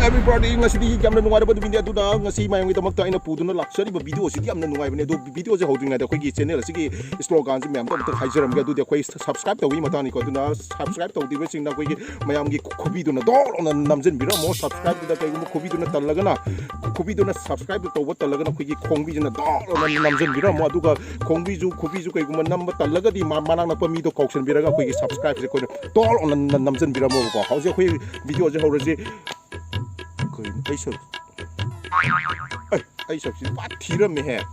everybody ngasi yamna nungai ba video du da ngasi mayang ita makta ina puduna laksari ba video si yamna nungai bane do video je hodring na da khoi gi channel si gi slogan si mem ta haijaram ga du de khoi subscribe to wi mata ni ko du na subscribe to di ba sing na khoi gi mayam gi khobi du na do na namjen bira mo subscribe du da kai mo khobi du na talaga na khobi du na subscribe to ba talaga na khoi gi khongbi je na do na namjen bira mo adu ga khongbi ju khobi ju kai gu nam ba talaga di manang na pa mi do kauction bira ga khoi gi subscribe je ko do na namjen bira mo ko hause khoi video je hore je I subscribe what theorem me hai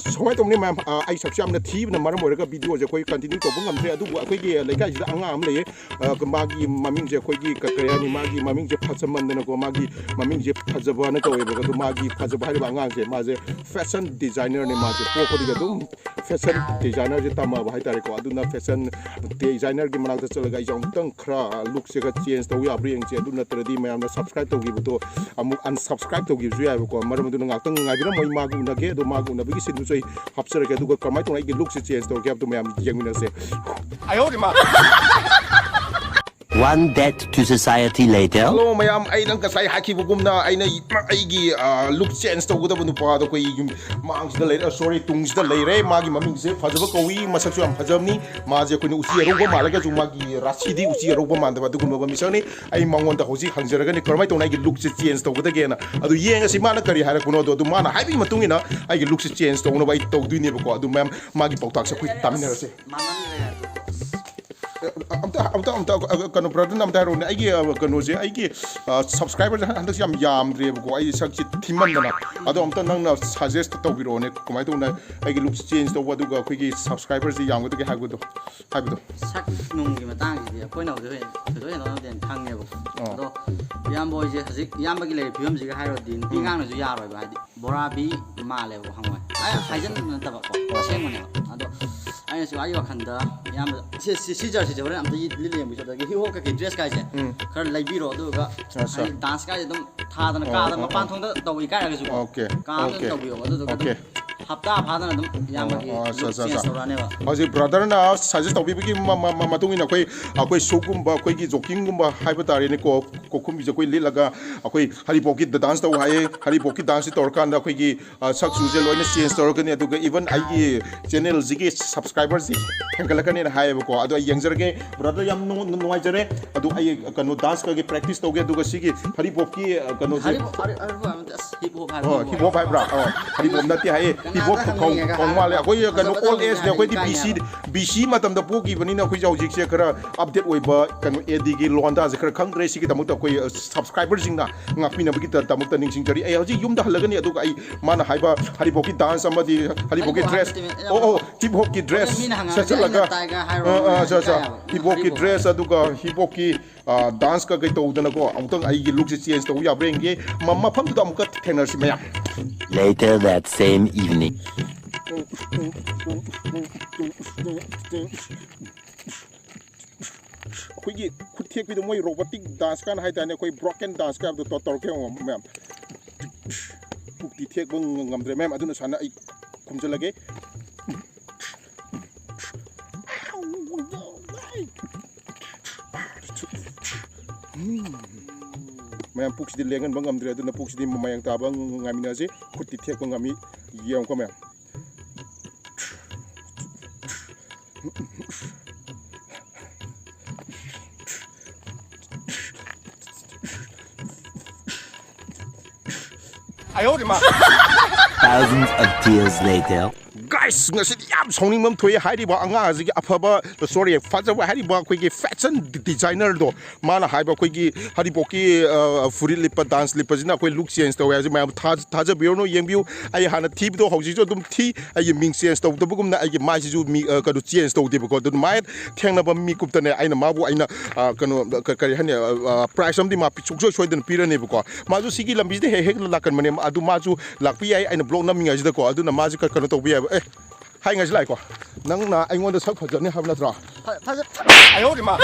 so tong ni ma I subscribe na thi na maram ora ka video je koi continue to bungam se adu koi gi lekai ji anga am le ka magi maming je koi gi ka kaya ni magi maming je phasaman na ko magi maming je phajaba na ko e ba ka magi phajaba hai ba anga je ma je fashion designer ne ma je po ko diga dum fashion designer je tama ba hai tare ko adu na fashion designer gi manak ta chalaga I jong tang khra look se ka change to ya bring je adu na tradi mayam na subscribe to gi bu to amu unsubscribe to gi ju ya ko maram du na tang ngai bira moi magu na ge do magu na bigi sin du choi hapsar ke du ko kamai to ai gi look se change to ge to mayam jeng na se ai ho di ma One debt to society later. Hello, mayam. I nang kasay haki bugum na I na gi look change to guda bunu pa do ko yung mangs da later sorry tungs da later magi maming se fajaba ko wi masak am fajamni ma je ko ni usi ro ba malaga ju magi rasidi usi ro ba manda ba du gum ba misani ai mangon da hoji hangjaraga ni kormai to na gi look change to guda ge na adu yenga si mana kari hara kuno do mana hai bi matungina ai gi look change to no ba to du ni ba ko adu mam magi pautak se ku tamina se amta kano brother nam daro ne aigi kano je aigi subscriber handak yam dre ko ai sak chi thiman na ado amta nang na suggest to biro ne komai to na aigi look change to wadu ga khoi gi subscribers ji yang to ge hagu do sak nung gi matang ji koi na do no den thang ne bo ado yam boy je hajik yam ba gi le phium ji ga hai ro din pi ngang na ju ya roi ba bora bi ma le bo hangwai ai haijan na ta ba ko seng ne ado ai su ai wa khanda yam si jar si jore am ta li le mi da gi ho ka gi dress ka je khar lai bi ro do ga dance ka je dum tha da na ka da ma pan thong da to i ka ga ju okay ka da to bi ro do ga hafta pha da na dum yam ba gi Haji brother na suggest to bi gi matung ina koi sogum ba koi gi joking gum ba hai ba tare ne ko khum bi je koi li laga koi Hari Bop gi dance to hai Hari Bop gi dance to kan da koi gi sak su je loina change to kan adu ga even ai gi channel ji gi subscribers ji hengala kan ne hai ba ko adu ai yangjar ge brother yam no jare adu ai kanu dance ka gi practice to ge adu ga si gi Hari Bop gi kanu hip hop hai bra Hari Bop na ti hai hip hop kong ma le koi kanu all age ne koi di BC matam da po gi bani na koi jau ji se khara update oi ba kanu AD gi londa je khara khangre si gi tamuk ta koi subscriber jing na ngakpi na bi ta tamuk ta ning sing jari ai haji yum da halagani adu ai mana hai ba Hari Bop gi dance amadi Hari Bop gi dress hip hop gi dress sa laga hip hop ki dress adu ga hip hop ki dance ka gai to dana ko amtang ai gi look se change to ya bring ge mamma pham da amka thengnar si maya Later that same evening. Koi gi khuthiek bi do moi robotic dance kan hai ta ne koi broken dance ka do tor ke mem pukti thek bang ngamdre mem aduna sana ai khumjalage Mayam puks di lengan bang amdre aduna puks di mamayang tabang ngamina je khuti thek bang ngami yam ko mem Thousands of tears later. Guys, ngasi yam songning mam thoi Hari Bop anga ji afaba sorry fajaba Hari Bop koi gi fashion designer do mana haiba koi gi Hari Bop ki furi lipa dance lipa jina koi look change to ya ji mayam thaja biu no yeng biu ai hana thi do hoji jo dum thi ai ming change to to bugum na ai ma ji ju mi ka do change to de ko do mai thengna ba mi kup ta ne ai na ma bu ai na kano kari hane price am di ma pichuk jo choi den pira ne bu ko ma ju sigi lambi de he la kan mane adu ma ju lakpi ai na blog na mi ga ji da ko adu na ma ji ka kano to bi ai hai ngai lai ko nang na ai ngon da sak phajane ha na tra ai ho di ma